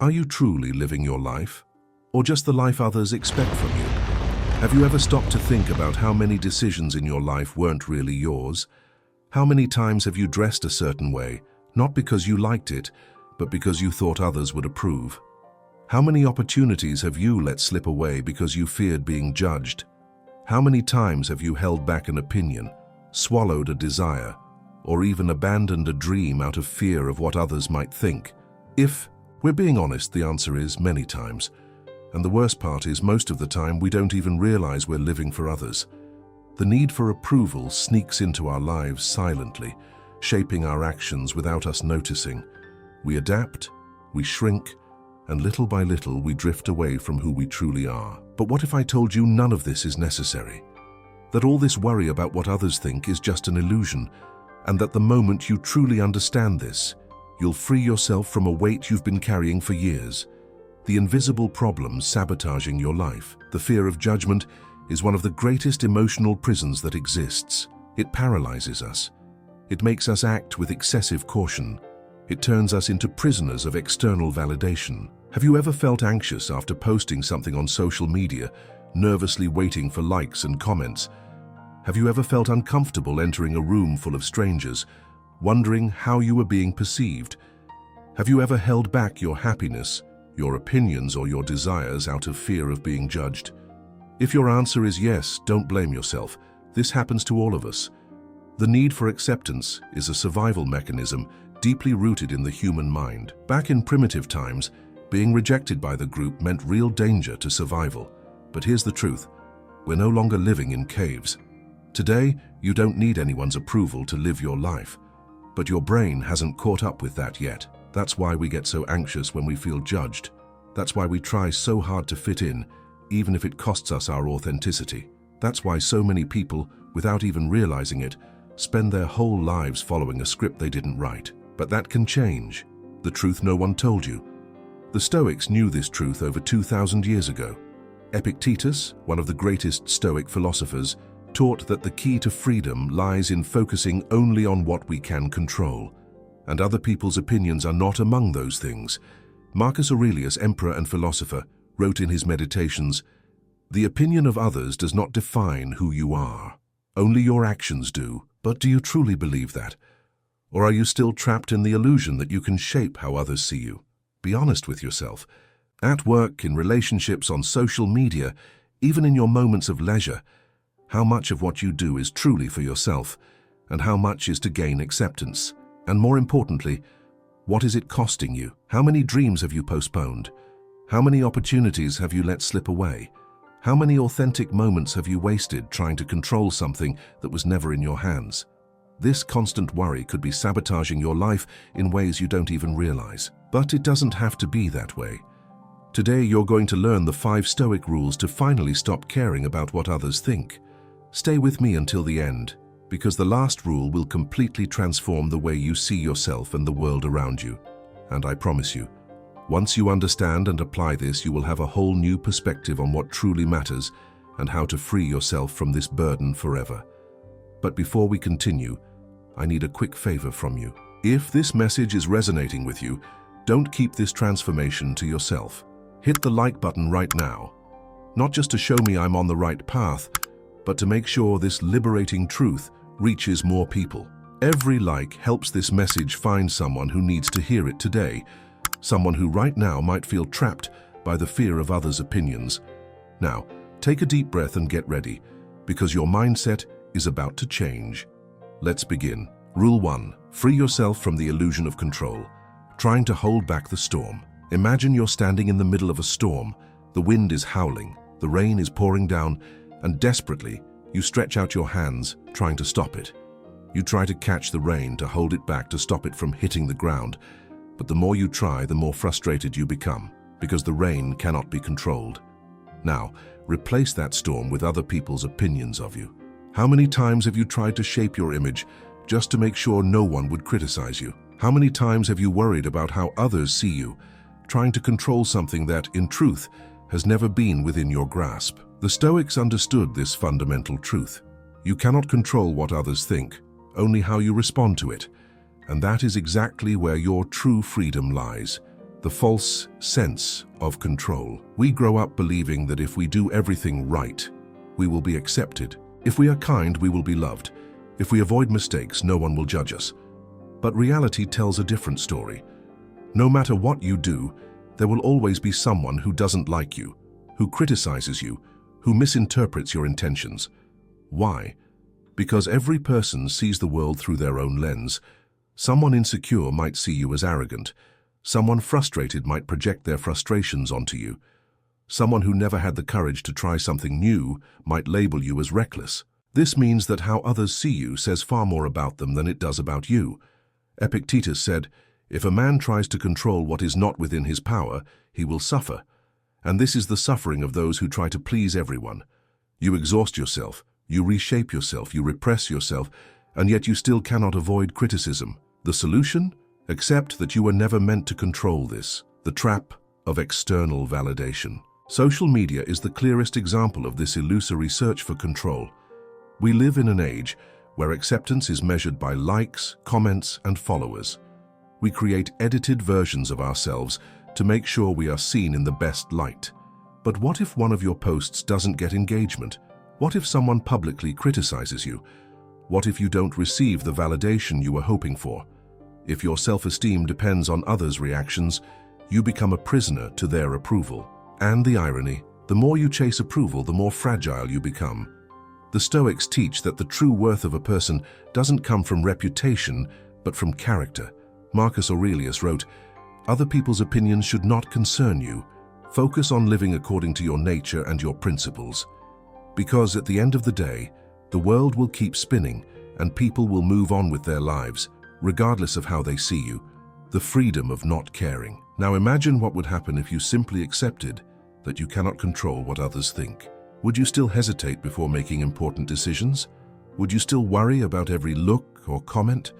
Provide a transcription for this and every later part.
Are you truly living your life? Or just the life others expect from you? Have you ever stopped to think about how many decisions in your life weren't really yours? How many times have you dressed a certain way, not because you liked it, but because you thought others would approve? How many opportunities have you let slip away because you feared being judged? How many times have you held back an opinion, swallowed a desire, or even abandoned a dream out of fear of what others might think? If we're being honest, the answer is many times. And the worst part is most of the time we don't even realize we're living for others. The need for approval sneaks into our lives silently, shaping our actions without us noticing. We adapt, we shrink, and little by little we drift away from who we truly are. But what if I told you none of this is necessary? That all this worry about what others think is just an illusion, and that the moment you truly understand this, you'll free yourself from a weight you've been carrying for years. The invisible problems sabotaging your life. The fear of judgment is one of the greatest emotional prisons that exists. It paralyzes us. It makes us act with excessive caution. It turns us into prisoners of external validation. Have you ever felt anxious after posting something on social media, nervously waiting for likes and comments? Have you ever felt uncomfortable entering a room full of strangers, wondering how you were being perceived? Have you ever held back your happiness, your opinions, or your desires out of fear of being judged? If your answer is yes, don't blame yourself. This happens to all of us. The need for acceptance is a survival mechanism deeply rooted in the human mind. Back in primitive times, being rejected by the group meant real danger to survival. But here's the truth: we're no longer living in caves. Today, you don't need anyone's approval to live your life. But your brain hasn't caught up with that yet. That's why we get so anxious when we feel judged. That's why we try so hard to fit in, even if it costs us our authenticity. That's why so many people, without even realizing it, spend their whole lives following a script they didn't write. But that can change. The truth no one told you. The Stoics knew this truth over 2,000 years ago. Epictetus, one of the greatest Stoic philosophers, taught that the key to freedom lies in focusing only on what we can control. And other people's opinions are not among those things. Marcus Aurelius, emperor and philosopher, wrote in his Meditations, "The opinion of others does not define who you are. Only your actions do." But do you truly believe that? Or are you still trapped in the illusion that you can shape how others see you? Be honest with yourself. At work, in relationships, on social media, even in your moments of leisure, how much of what you do is truly for yourself, and how much is to gain acceptance? And more importantly, what is it costing you? How many dreams have you postponed? How many opportunities have you let slip away? How many authentic moments have you wasted trying to control something that was never in your hands? This constant worry could be sabotaging your life in ways you don't even realize. But it doesn't have to be that way. Today you're going to learn the 5 Stoic rules to finally stop caring about what others think. Stay with me until the end, because the last rule will completely transform the way you see yourself and the world around you. And I promise you, once you understand and apply this, you will have a whole new perspective on what truly matters and how to free yourself from this burden forever. But before we continue, I need a quick favor from you. If this message is resonating with you, don't keep this transformation to yourself. Hit the like button right now, not just to show me I'm on the right path, but to make sure this liberating truth reaches more people. Every like helps this message find someone who needs to hear it today, someone who right now might feel trapped by the fear of others' opinions. Now, take a deep breath and get ready, because your mindset is about to change. Let's begin. Rule 1. Free yourself from the illusion of control, trying to hold back the storm. Imagine you're standing in the middle of a storm. The wind is howling, the rain is pouring down, and desperately, you stretch out your hands, trying to stop it. You try to catch the rain, to hold it back, to stop it from hitting the ground. But the more you try, the more frustrated you become, because the rain cannot be controlled. Now, replace that storm with other people's opinions of you. How many times have you tried to shape your image just to make sure no one would criticize you? How many times have you worried about how others see you, trying to control something that, in truth, has never been within your grasp? The Stoics understood this fundamental truth. You cannot control what others think, only how you respond to it. And that is exactly where your true freedom lies. the false sense of control. We grow up believing that if we do everything right, we will be accepted. If we are kind, we will be loved. If we avoid mistakes, no one will judge us. But reality tells a different story. No matter what you do, there will always be someone who doesn't like you, who criticizes you, who misinterprets your intentions. Why? Because every person sees the world through their own lens. Someone insecure might see you as arrogant. Someone frustrated might project their frustrations onto you. Someone who never had the courage to try something new might label you as reckless. This means that how others see you says far more about them than it does about you. Epictetus said, "If a man tries to control what is not within his power, he will suffer." And this is the suffering of those who try to please everyone. You exhaust yourself, you reshape yourself, you repress yourself, and yet you still cannot avoid criticism. The solution? Accept that you were never meant to control this. The trap of external validation. Social media is the clearest example of this illusory search for control. We live in an age where acceptance is measured by likes, comments, and followers. We create edited versions of ourselves to make sure we are seen in the best light. But what if one of your posts doesn't get engagement? What if someone publicly criticizes you? What if you don't receive the validation you were hoping for? If your self-esteem depends on others' reactions, you become a prisoner to their approval. And the irony, the more you chase approval, the more fragile you become. The Stoics teach that the true worth of a person doesn't come from reputation, but from character. Marcus Aurelius wrote, "Other people's opinions should not concern you. Focus on living according to your nature and your principles." Because at the end of the day, the world will keep spinning and people will move on with their lives, regardless of how they see you. The freedom of not caring. Now imagine what would happen if you simply accepted that you cannot control what others think. Would you still hesitate before making important decisions? Would you still worry about every look or comment?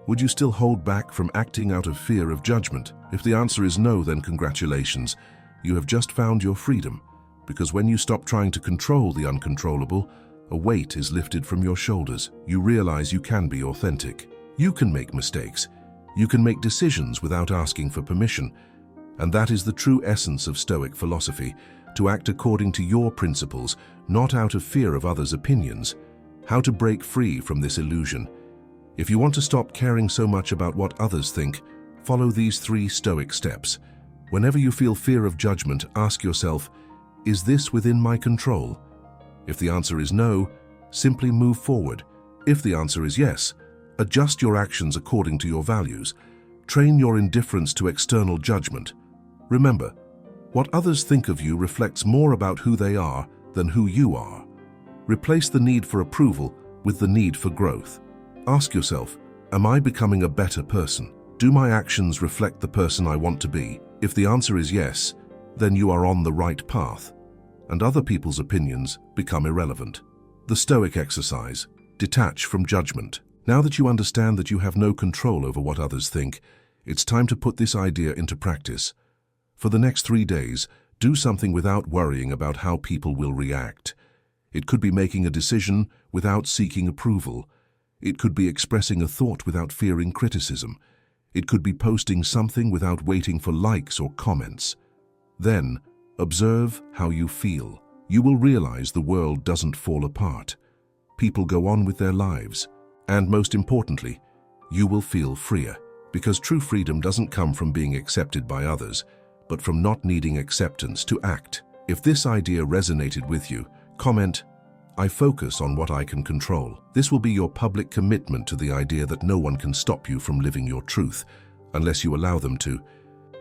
Would you still hold back from acting out of fear of judgment? If the answer is no, then congratulations. You have just found your freedom, because when you stop trying to control the uncontrollable, a weight is lifted from your shoulders. You realize you can be authentic. You can make mistakes. You can make decisions without asking for permission. And that is the true essence of Stoic philosophy, to act according to your principles, not out of fear of others' opinions. How to break free from this illusion. If you want to stop caring so much about what others think, follow these 3 Stoic steps. Whenever you feel fear of judgment, ask yourself, is this within my control? If the answer is no, simply move forward. If the answer is yes, adjust your actions according to your values. Train your indifference to external judgment. Remember, what others think of you reflects more about who they are than who you are. Replace the need for approval with the need for growth. Ask yourself, am I becoming a better person? Do my actions reflect the person I want to be? If the answer is yes, then you are on the right path, and other people's opinions become irrelevant. The Stoic exercise: detach from judgment. Now that you understand that you have no control over what others think, it's time to put this idea into practice. For the next 3 days, do something without worrying about how people will react. It could be making a decision without seeking approval. It could be expressing a thought without fearing criticism. It could be posting something without waiting for likes or comments. Then, observe how you feel. You will realize the world doesn't fall apart. People go on with their lives. And most importantly, you will feel freer. Because true freedom doesn't come from being accepted by others, but from not needing acceptance to act. If this idea resonated with you, comment, "I focus on what I can control." This will be your public commitment to the idea that no one can stop you from living your truth, unless you allow them to.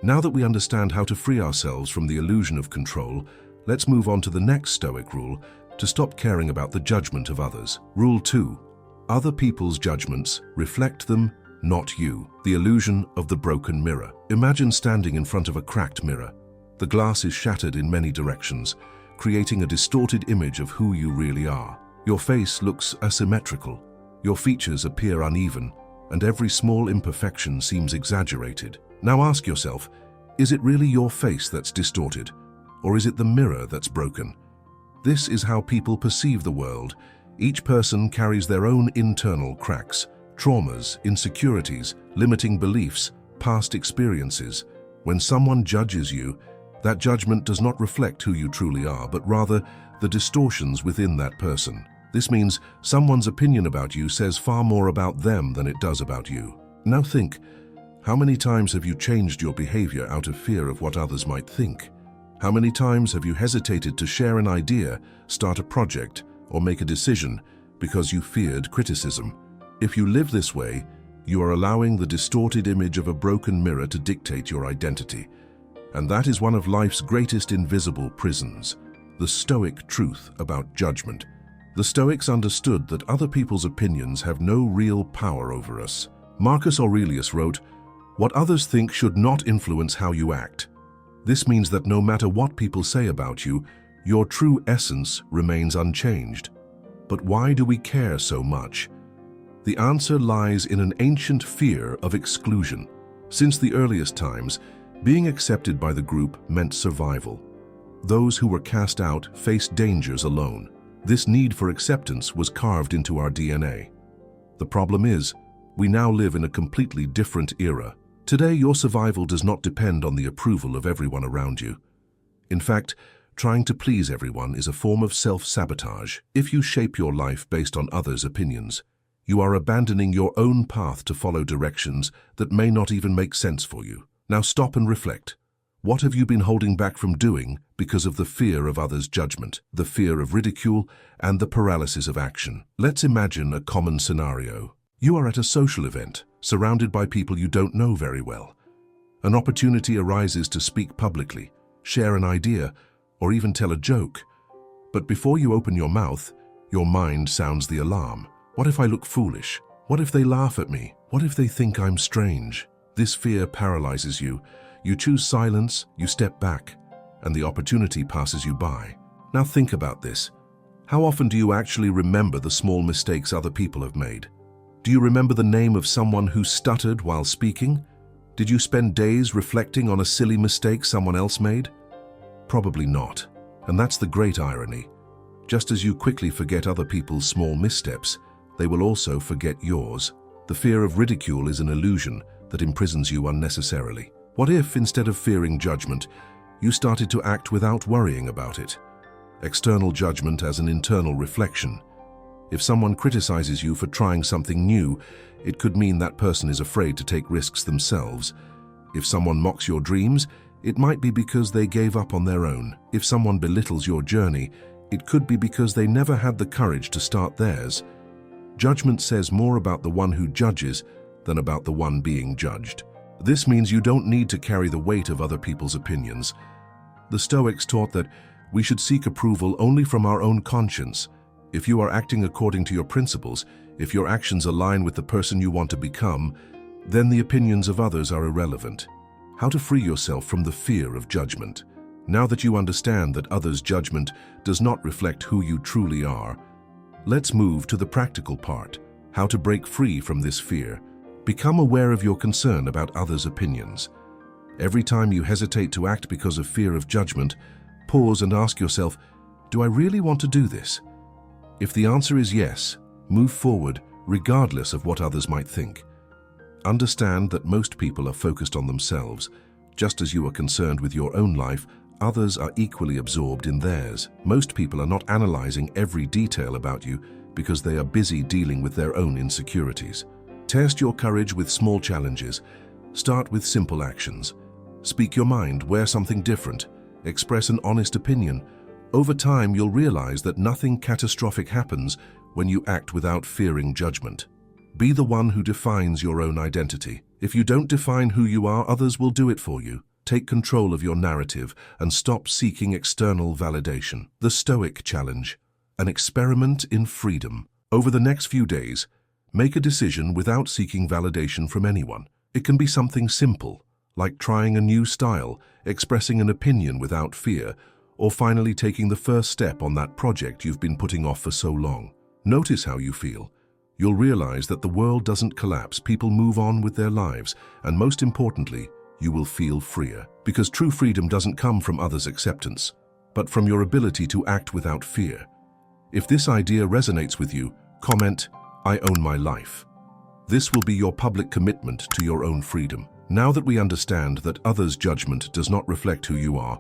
Now that we understand how to free ourselves from the illusion of control, let's move on to the next Stoic rule, to stop caring about the judgment of others. Rule 2. Other people's judgments reflect them, not you. The illusion of the broken mirror. Imagine standing in front of a cracked mirror. The glass is shattered in many directions, creating a distorted image of who you really are. Your face looks asymmetrical, your features appear uneven, and every small imperfection seems exaggerated. Now ask yourself, is it really your face that's distorted, or is it the mirror that's broken? This is how people perceive the world. Each person carries their own internal cracks, traumas, insecurities, limiting beliefs, past experiences. When someone judges you, that judgment does not reflect who you truly are, but rather the distortions within that person. This means someone's opinion about you says far more about them than it does about you. Now think, how many times have you changed your behavior out of fear of what others might think? How many times have you hesitated to share an idea, start a project, or make a decision because you feared criticism? If you live this way, you are allowing the distorted image of a broken mirror to dictate your identity. And that is one of life's greatest invisible prisons, the Stoic truth about judgment. The Stoics understood that other people's opinions have no real power over us. Marcus Aurelius wrote, "What others think should not influence how you act." This means that no matter what people say about you, your true essence remains unchanged. But why do we care so much? The answer lies in an ancient fear of exclusion. Since the earliest times, being accepted by the group meant survival. Those who were cast out faced dangers alone. This need for acceptance was carved into our DNA. The problem is, we now live in a completely different era. Today, your survival does not depend on the approval of everyone around you. In fact, trying to please everyone is a form of self-sabotage. If you shape your life based on others' opinions, you are abandoning your own path to follow directions that may not even make sense for you. Now stop and reflect. What have you been holding back from doing because of the fear of others' judgment, the fear of ridicule, and the paralysis of action? Let's imagine a common scenario. You are at a social event, surrounded by people you don't know very well. An opportunity arises to speak publicly, share an idea, or even tell a joke. But before you open your mouth, your mind sounds the alarm. What if I look foolish? What if they laugh at me? What if they think I'm strange? This fear paralyzes you. You choose silence, you step back, and the opportunity passes you by. Now think about this. How often do you actually remember the small mistakes other people have made? Do you remember the name of someone who stuttered while speaking? Did you spend days reflecting on a silly mistake someone else made? Probably not. And that's the great irony. Just as you quickly forget other people's small missteps, they will also forget yours. The fear of ridicule is an illusion that imprisons you unnecessarily. What if, instead of fearing judgment, you started to act without worrying about it? External judgment as an internal reflection. If someone criticizes you for trying something new, it could mean that person is afraid to take risks themselves. If someone mocks your dreams, it might be because they gave up on their own. If someone belittles your journey, it could be because they never had the courage to start theirs. Judgment says more about the one who judges than about the one being judged. This means you don't need to carry the weight of other people's opinions. The Stoics taught that we should seek approval only from our own conscience. If you are acting according to your principles, if your actions align with the person you want to become, then the opinions of others are irrelevant. How to free yourself from the fear of judgment. Now that you understand that others' judgment does not reflect who you truly are, let's move to the practical part, how to break free from this fear. Become aware of your concern about others' opinions. Every time you hesitate to act because of fear of judgment, pause and ask yourself, do I really want to do this? If the answer is yes, move forward regardless of what others might think. Understand that most people are focused on themselves. Just as you are concerned with your own life, others are equally absorbed in theirs. Most people are not analyzing every detail about you because they are busy dealing with their own insecurities. Test your courage with small challenges. Start with simple actions. Speak your mind, wear something different, express an honest opinion. Over time, you'll realize that nothing catastrophic happens when you act without fearing judgment. Be the one who defines your own identity. If you don't define who you are, others will do it for you. Take control of your narrative and stop seeking external validation. The Stoic Challenge, an experiment in freedom. Over the next few days, make a decision without seeking validation from anyone. It can be something simple, like trying a new style, expressing an opinion without fear, or finally taking the first step on that project you've been putting off for so long. Notice how you feel. You'll realize that the world doesn't collapse, people move on with their lives, and most importantly, you will feel freer. Because true freedom doesn't come from others' acceptance, but from your ability to act without fear. If this idea resonates with you, comment, "I own my life." This will be your public commitment to your own freedom. Now that we understand that others' judgment does not reflect who you are,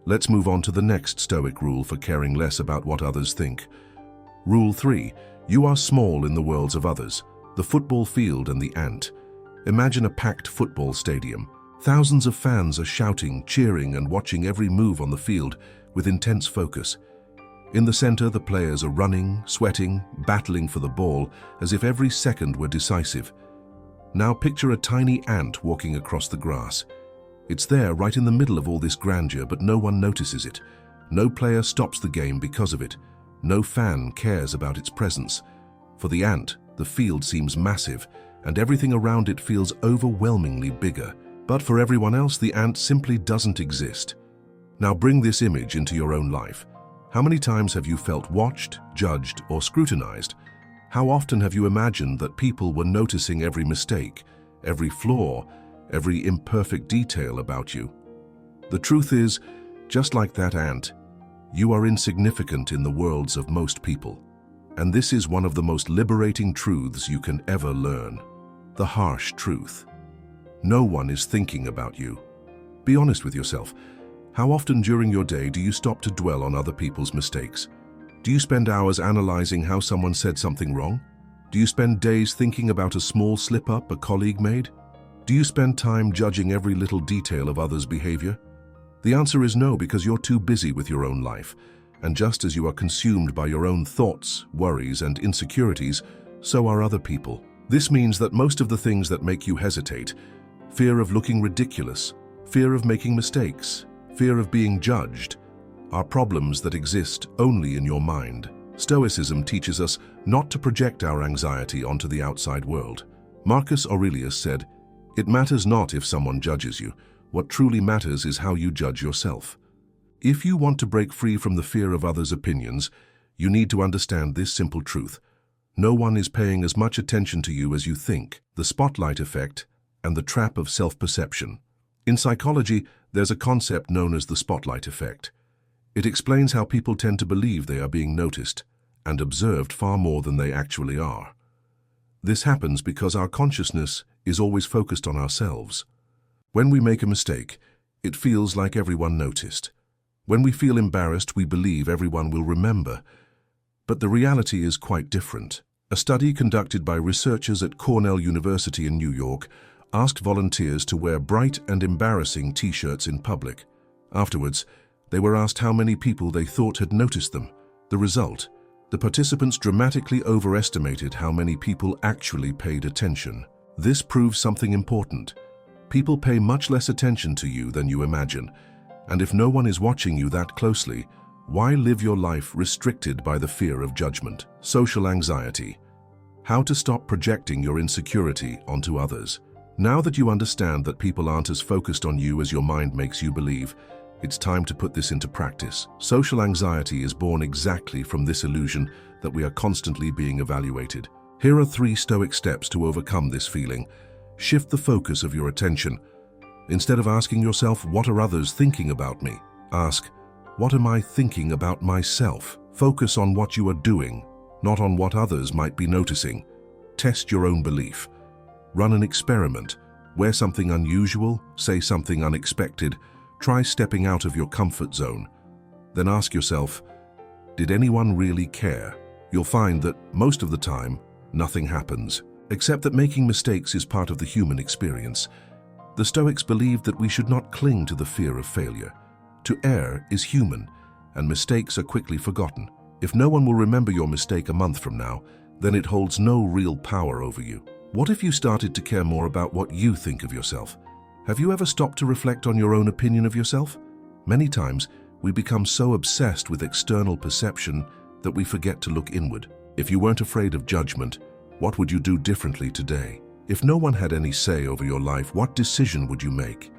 let's move on to the next Stoic rule for caring less about what others think. Rule 3. You are small in the worlds of others, the football field and the ant. Imagine a packed football stadium. Thousands of fans are shouting, cheering, and watching every move on the field with intense focus. In the center, the players are running, sweating, battling for the ball as if every second were decisive. Now picture a tiny ant walking across the grass. It's there right in the middle of all this grandeur, but no one notices it. No player stops the game because of it. No fan cares about its presence. For the ant, the field seems massive, and everything around it feels overwhelmingly bigger. But for everyone else, the ant simply doesn't exist. Now bring this image into your own life. How many times have you felt watched, judged, or scrutinized? How often have you imagined that people were noticing every mistake, every flaw, every imperfect detail about you? The truth is, just like that ant, you are insignificant in the worlds of most people. And this is one of the most liberating truths you can ever learn. The harsh truth. No one is thinking about you. Be honest with yourself. How often during your day do you stop to dwell on other people's mistakes? Do you spend hours analyzing how someone said something wrong? Do you spend days thinking about a small slip-up a colleague made? Do you spend time judging every little detail of others' behavior? The answer is no, because you're too busy with your own life. And just as you are consumed by your own thoughts, worries, and insecurities, so are other people. This means that most of the things that make you hesitate, fear of looking ridiculous, fear of making mistakes, fear of being judged, are problems that exist only in your mind. Stoicism teaches us not to project our anxiety onto the outside world. Marcus Aurelius said, "It matters not if someone judges you. What truly matters is how you judge yourself." If you want to break free from the fear of others' opinions, you need to understand this simple truth. No one is paying as much attention to you as you think. The spotlight effect and the trap of self-perception. In psychology, there's a concept known as the spotlight effect. It explains how people tend to believe they are being noticed and observed far more than they actually are. This happens because our consciousness is always focused on ourselves. When we make a mistake, it feels like everyone noticed. When we feel embarrassed, we believe everyone will remember. But the reality is quite different. A study conducted by researchers at Cornell University in New York asked volunteers to wear bright and embarrassing t-shirts in public. Afterwards, they were asked how many people they thought had noticed them. The result: the participants dramatically overestimated how many people actually paid attention. This proves something important. People pay much less attention to you than you imagine. And if no one is watching you that closely, why live your life restricted by the fear of judgment? Social anxiety. How to stop projecting your insecurity onto others. Now that you understand that people aren't as focused on you as your mind makes you believe, it's time to put this into practice. Social anxiety is born exactly from this illusion that we are constantly being evaluated. Here are 3 Stoic steps to overcome this feeling. Shift the focus of your attention. Instead of asking yourself, "What are others thinking about me?" ask, "What am I thinking about myself?" Focus on what you are doing, not on what others might be noticing. Test your own belief. Run an experiment. Wear something unusual, say something unexpected. Try stepping out of your comfort zone. Then ask yourself, did anyone really care? You'll find that most of the time, nothing happens. Accept that making mistakes is part of the human experience. The Stoics believed that we should not cling to the fear of failure. To err is human, and mistakes are quickly forgotten. If no one will remember your mistake a month from now, then it holds no real power over you. What if you started to care more about what you think of yourself? Have you ever stopped to reflect on your own opinion of yourself? Many times, we become so obsessed with external perception that we forget to look inward. If you weren't afraid of judgment, what would you do differently today? If no one had any say over your life, what decision would you make?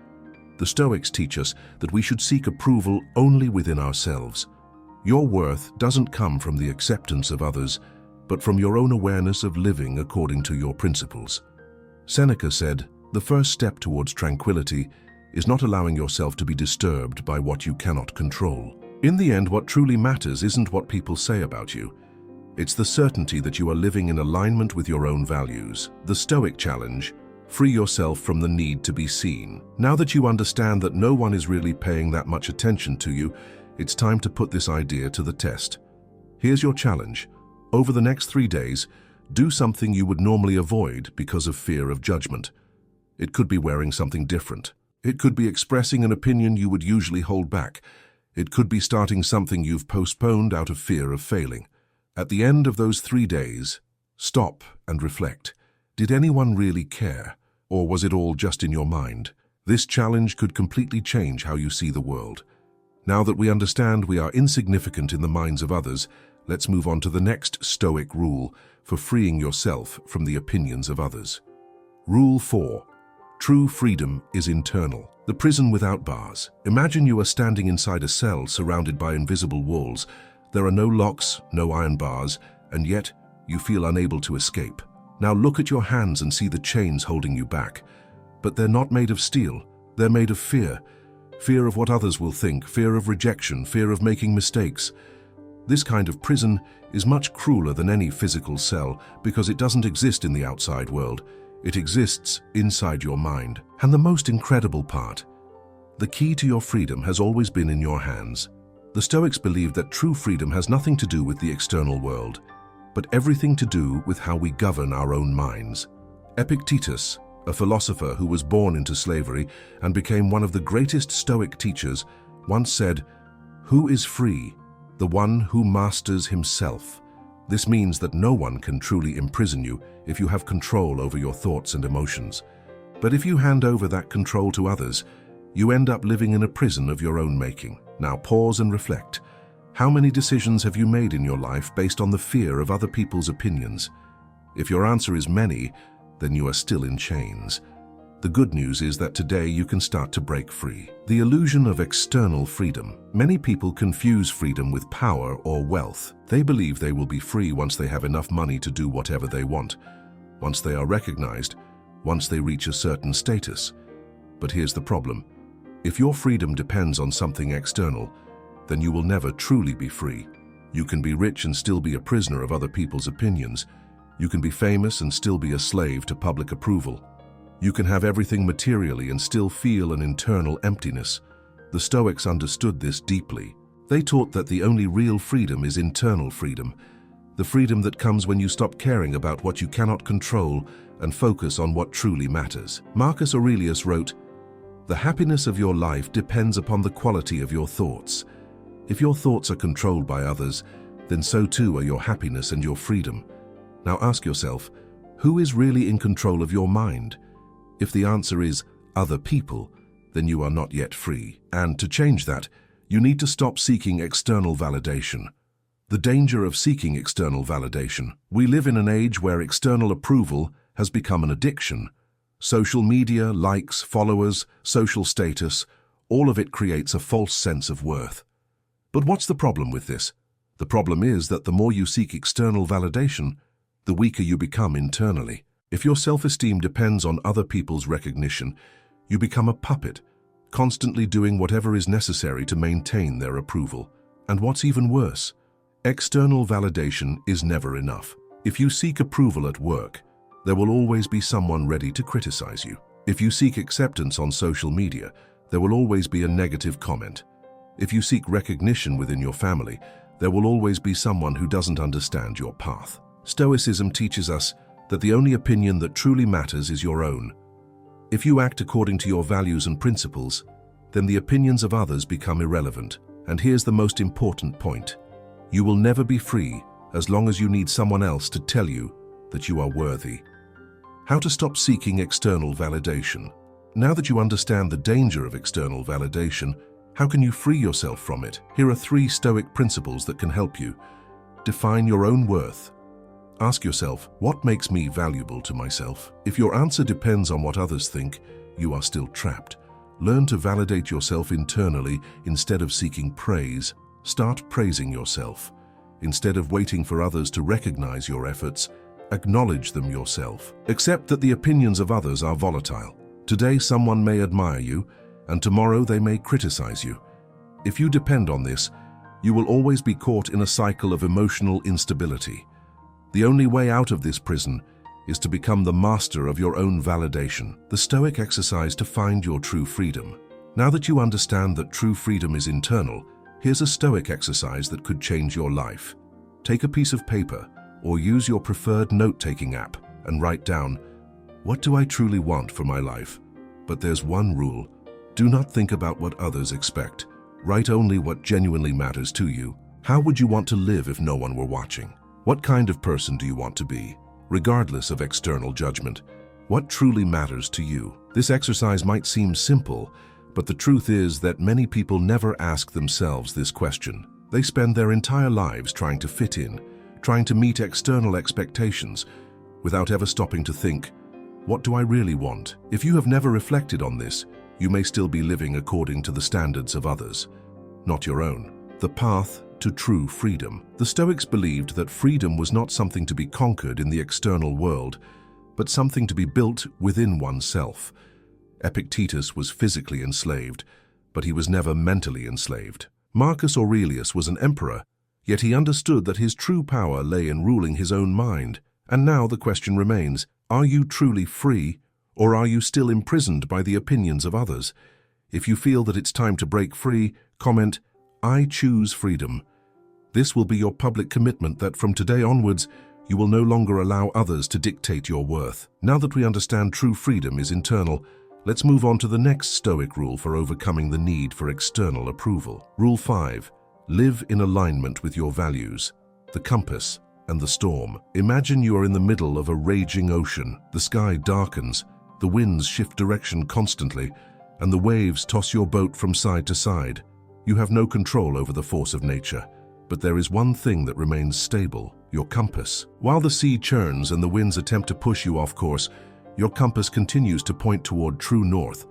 The Stoics teach us that we should seek approval only within ourselves. Your worth doesn't come from the acceptance of others, but from your own awareness of living according to your principles. Seneca said, "The first step towards tranquility is not allowing yourself to be disturbed by what you cannot control." In the end, what truly matters isn't what people say about you. It's the certainty that you are living in alignment with your own values. The Stoic challenge: Free yourself from the need to be seen. Now that you understand that no one is really paying that much attention to you, it's time to put this idea to the test. Here's your challenge. Over the next 3 days, do something you would normally avoid because of fear of judgment. It could be wearing something different. It could be expressing an opinion you would usually hold back. It could be starting something you've postponed out of fear of failing. At the end of those 3 days, stop and reflect. Did anyone really care? Or was it all just in your mind? This challenge could completely change how you see the world. Now that we understand we are insignificant in the minds of others, let's move on to the next Stoic rule for freeing yourself from the opinions of others. Rule 4. True freedom is internal. The prison without bars. Imagine you are standing inside a cell surrounded by invisible walls. There are no locks, no iron bars, and yet you feel unable to escape. Now look at your hands and see the chains holding you back. But they're not made of steel. They're made of fear. Fear of what others will think, fear of rejection, fear of making mistakes. This kind of prison is much crueler than any physical cell because it doesn't exist in the outside world. It exists inside your mind. And the most incredible part, the key to your freedom has always been in your hands. The Stoics believed that true freedom has nothing to do with the external world, but everything to do with how we govern our own minds. Epictetus, a philosopher who was born into slavery and became one of the greatest Stoic teachers, once said, "Who is free? The one who masters himself." This means that no one can truly imprison you if you have control over your thoughts and emotions. But if you hand over that control to others, you end up living in a prison of your own making. Now pause and reflect. How many decisions have you made in your life based on the fear of other people's opinions? If your answer is many, then you are still in chains. The good news is that today you can start to break free. The illusion of external freedom. Many people confuse freedom with power or wealth. They believe they will be free once they have enough money to do whatever they want, once they are recognized, once they reach a certain status. But here's the problem. If your freedom depends on something external, then you will never truly be free. You can be rich and still be a prisoner of other people's opinions. You can be famous and still be a slave to public approval. You can have everything materially and still feel an internal emptiness. The Stoics understood this deeply. They taught that the only real freedom is internal freedom, the freedom that comes when you stop caring about what you cannot control and focus on what truly matters. Marcus Aurelius wrote, "The happiness of your life depends upon the quality of your thoughts. If your thoughts are controlled by others, then so too are your happiness and your freedom." Now ask yourself, who is really in control of your mind? If the answer is other people, then you are not yet free. And to change that, you need to stop seeking external validation. The danger of seeking external validation. We live in an age where external approval has become an addiction. Social media, likes, followers, social status, all of it creates a false sense of worth. But what's the problem with this? The problem is that the more you seek external validation, the weaker you become internally. If your self-esteem depends on other people's recognition, you become a puppet, constantly doing whatever is necessary to maintain their approval. And what's even worse, external validation is never enough. If you seek approval at work, there will always be someone ready to criticize you. If you seek acceptance on social media, there will always be a negative comment. If you seek recognition within your family, there will always be someone who doesn't understand your path. Stoicism teaches us that the only opinion that truly matters is your own. If you act according to your values and principles, then the opinions of others become irrelevant. And here's the most important point. You will never be free as long as you need someone else to tell you that you are worthy. How to stop seeking external validation. Now that you understand the danger of external validation, how can you free yourself from it? Here are 3 Stoic principles that can help you. Define your own worth. Ask yourself, what makes me valuable to myself? If your answer depends on what others think, you are still trapped. Learn to validate yourself internally instead of seeking praise. Start praising yourself. Instead of waiting for others to recognize your efforts, acknowledge them yourself. Accept that the opinions of others are volatile. Today someone may admire you, and tomorrow they may criticize you. If you depend on this, you will always be caught in a cycle of emotional instability. The only way out of this prison is to become the master of your own validation, the Stoic exercise to find your true freedom. Now that you understand that true freedom is internal, here's a Stoic exercise that could change your life. Take a piece of paper or use your preferred note-taking app and write down, what do I truly want for my life? But there's one rule. Do not think about what others expect. Write only what genuinely matters to you. How would you want to live if no one were watching? What kind of person do you want to be, regardless of external judgment? What truly matters to you? This exercise might seem simple, but the truth is that many people never ask themselves this question. They spend their entire lives trying to fit in, trying to meet external expectations, without ever stopping to think, what do I really want? If you have never reflected on this, you may still be living according to the standards of others, not your own. The path to true freedom. The Stoics believed that freedom was not something to be conquered in the external world, but something to be built within oneself. Epictetus was physically enslaved, but he was never mentally enslaved. Marcus Aurelius was an emperor, yet he understood that his true power lay in ruling his own mind. And now the question remains, are you truly free, or are you still imprisoned by the opinions of others? If you feel that it's time to break free, comment, I choose freedom. This will be your public commitment that from today onwards, you will no longer allow others to dictate your worth. Now that we understand true freedom is internal, let's move on to the next Stoic rule for overcoming the need for external approval. Rule 5. Live in alignment with your values, the compass, and the storm. Imagine you are in the middle of a raging ocean. The sky darkens, the winds shift direction constantly, and the waves toss your boat from side to side. You have no control over the force of nature, but there is one thing that remains stable, your compass. While the sea churns and the winds attempt to push you off course, your compass continues to point toward true north.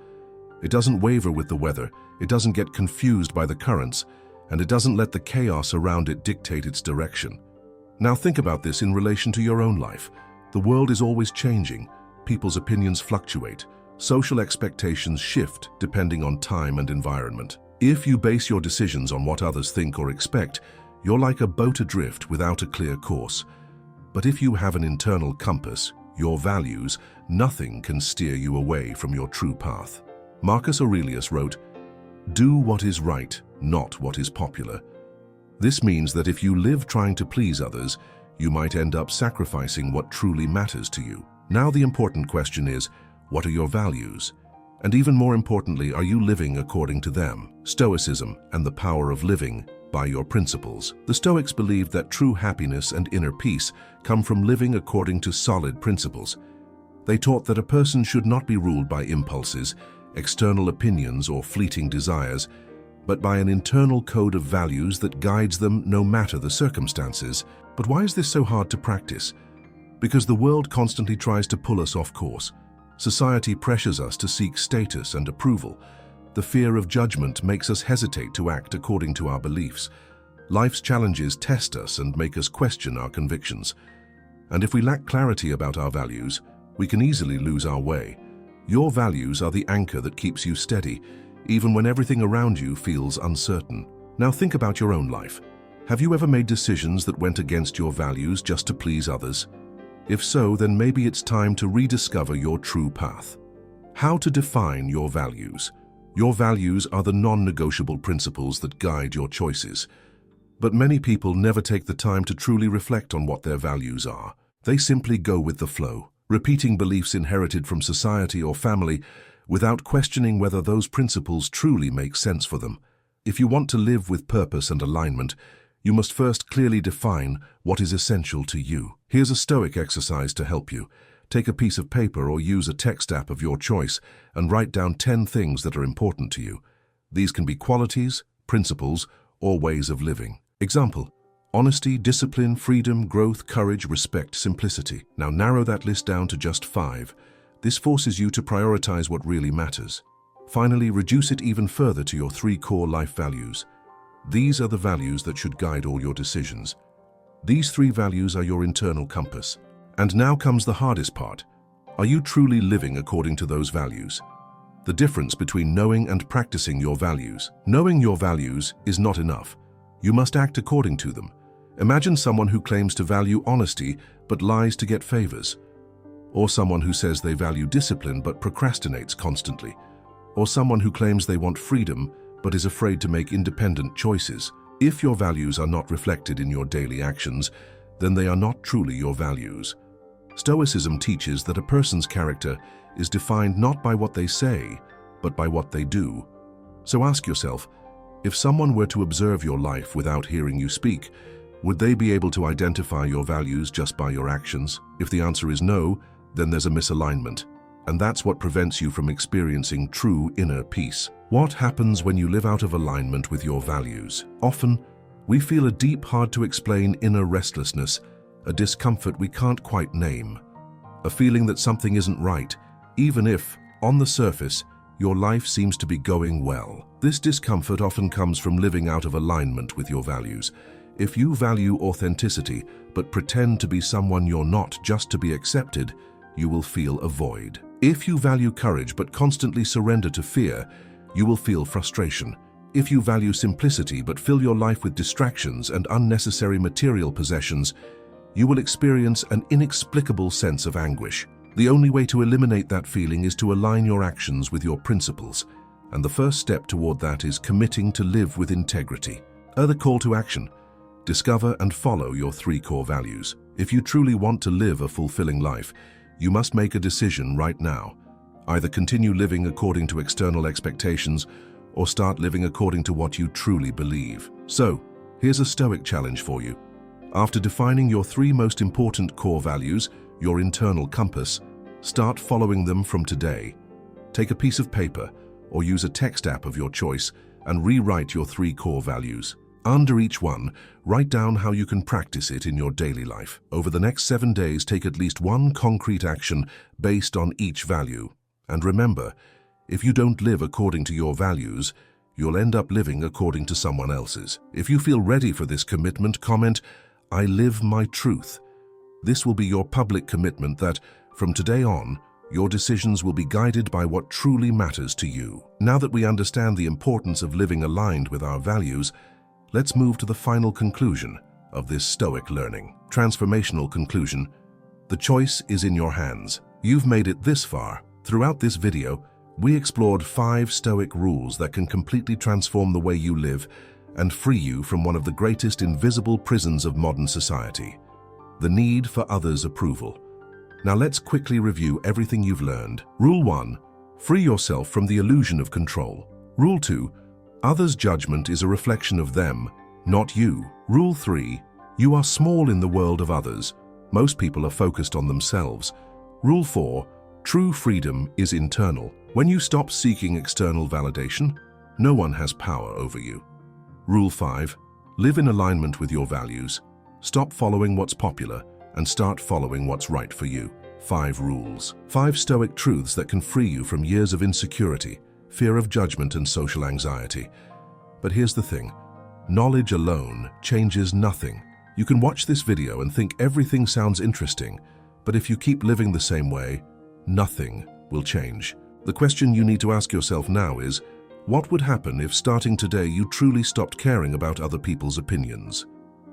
It doesn't waver with the weather, it doesn't get confused by the currents, and it doesn't let the chaos around it dictate its direction. Now think about this in relation to your own life. The world is always changing, people's opinions fluctuate, social expectations shift depending on time and environment. If you base your decisions on what others think or expect, you're like a boat adrift without a clear course. But if you have an internal compass, your values, nothing can steer you away from your true path. Marcus Aurelius wrote, "Do what is right, not what is popular." This means that if you live trying to please others, you might end up sacrificing what truly matters to you. Now the important question is, what are your values? And even more importantly, are you living according to them? Stoicism and the power of living by your principles. The Stoics believed that true happiness and inner peace come from living according to solid principles. They taught that a person should not be ruled by impulses, external opinions, or fleeting desires, but by an internal code of values that guides them no matter the circumstances. But why is this so hard to practice? Because the world constantly tries to pull us off course. Society pressures us to seek status and approval. The fear of judgment makes us hesitate to act according to our beliefs. Life's challenges test us and make us question our convictions. And if we lack clarity about our values, we can easily lose our way. Your values are the anchor that keeps you steady, even when everything around you feels uncertain. Now think about your own life. Have you ever made decisions that went against your values just to please others? If so, then maybe it's time to rediscover your true path. How to define your values. Your values are the non-negotiable principles that guide your choices. But many people never take the time to truly reflect on what their values are. They simply go with the flow, repeating beliefs inherited from society or family without questioning whether those principles truly make sense for them. If you want to live with purpose and alignment, you must first clearly define what is essential to you. Here's a Stoic exercise to help you. Take a piece of paper or use a text app of your choice and write down 10 things that are important to you. These can be qualities, principles, or ways of living. Example: honesty, discipline, freedom, growth, courage, respect, simplicity. Now narrow that list down to just 5. This forces you to prioritize what really matters. Finally, reduce it even further to your 3 core life values. These are the values that should guide all your decisions. These 3 values are your internal compass. And now comes the hardest part. Are you truly living according to those values? The difference between knowing and practicing your values. Knowing your values is not enough. You must act according to them. Imagine someone who claims to value honesty but lies to get favors. or someone who says they value discipline but procrastinates constantly, or someone who claims they want freedom but is afraid to make independent choices. If your values are not reflected in your daily actions, then they are not truly your values. Stoicism teaches that a person's character is defined not by what they say, but by what they do. So ask yourself, if someone were to observe your life without hearing you speak, would they be able to identify your values just by your actions? If the answer is no, then there's a misalignment, and that's what prevents you from experiencing true inner peace. What happens when you live out of alignment with your values? Often, we feel a deep, hard-to-explain inner restlessness, a discomfort we can't quite name, a feeling that something isn't right, even if, on the surface, your life seems to be going well. This discomfort often comes from living out of alignment with your values. If you value authenticity but pretend to be someone you're not just to be accepted, you will feel a void. If you value courage but constantly surrender to fear, you will feel frustration. If you value simplicity but fill your life with distractions and unnecessary material possessions, you will experience an inexplicable sense of anguish. The only way to eliminate that feeling is to align your actions with your principles, and the first step toward that is committing to live with integrity. The call to action: discover and follow your 3 core values. If you truly want to live a fulfilling life, you must make a decision right now. Either continue living according to external expectations or start living according to what you truly believe. So, here's a Stoic challenge for you. After defining your 3 most important core values, your internal compass, start following them from today. Take a piece of paper or use a text app of your choice and rewrite your 3 core values. Under each one, write down how you can practice it in your daily life. Over the next 7 days, take at least 1 concrete action based on each value. And remember, if you don't live according to your values, you'll end up living according to someone else's. If you feel ready for this commitment, comment, "I live my truth." This will be your public commitment that, from today on, your decisions will be guided by what truly matters to you. Now that we understand the importance of living aligned with our values, let's move to the final conclusion of this Stoic learning. Transformational conclusion: the choice is in your hands. You've made it this far. Throughout this video, we explored 5 Stoic rules that can completely transform the way you live and free you from one of the greatest invisible prisons of modern society: the need for others' approval. Now let's quickly review everything you've learned. Rule 1. Free yourself from the illusion of control. Rule 2. Others' judgment is a reflection of them, not you. Rule 3. You are small in the world of others. Most people are focused on themselves. Rule 4. True freedom is internal. When you stop seeking external validation, no one has power over you. Rule 5. Live in alignment with your values. Stop following what's popular and start following what's right for you. 5 rules. 5 Stoic truths that can free you from years of insecurity, fear of judgment, and social anxiety. But here's the thing: knowledge alone changes nothing. You can watch this video and think everything sounds interesting, but if you keep living the same way, nothing will change. The question you need to ask yourself now is, what would happen if starting today you truly stopped caring about other people's opinions?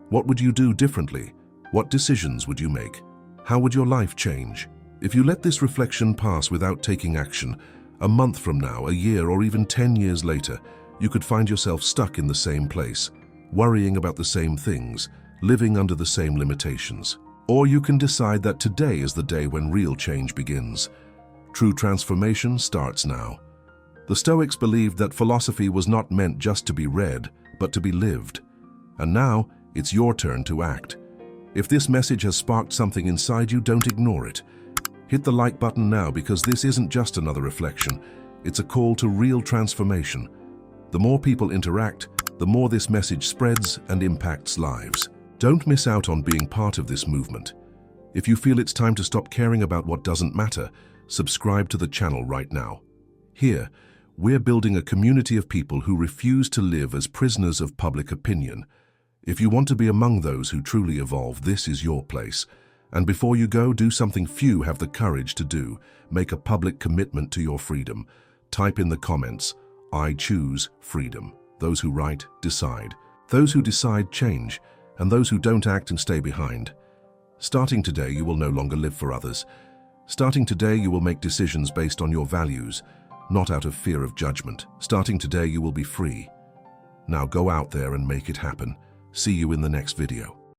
What would you do differently? What decisions would you make? How would your life change? If you let this reflection pass without taking action, a month from now, a year, or even 10 years later, you could find yourself stuck in the same place, worrying about the same things, living under the same limitations. Or you can decide that today is the day when real change begins. True transformation starts now. The Stoics believed that philosophy was not meant just to be read, but to be lived. And now, it's your turn to act. If this message has sparked something inside you, don't ignore it. Hit the like button now, because this isn't just another reflection. It's a call to real transformation. The more people interact, the more this message spreads and impacts lives. Don't miss out on being part of this movement. If you feel it's time to stop caring about what doesn't matter, subscribe to the channel right now. Here, we're building a community of people who refuse to live as prisoners of public opinion. If you want to be among those who truly evolve, this is your place. And before you go, do something few have the courage to do. Make a public commitment to your freedom. Type in the comments, "I choose freedom." Those who write, decide. Those who decide, change. And those who don't act and stay behind. Starting today, you will no longer live for others. Starting today, you will make decisions based on your values, not out of fear of judgment. Starting today, you will be free. Now go out there and make it happen. See you in the next video.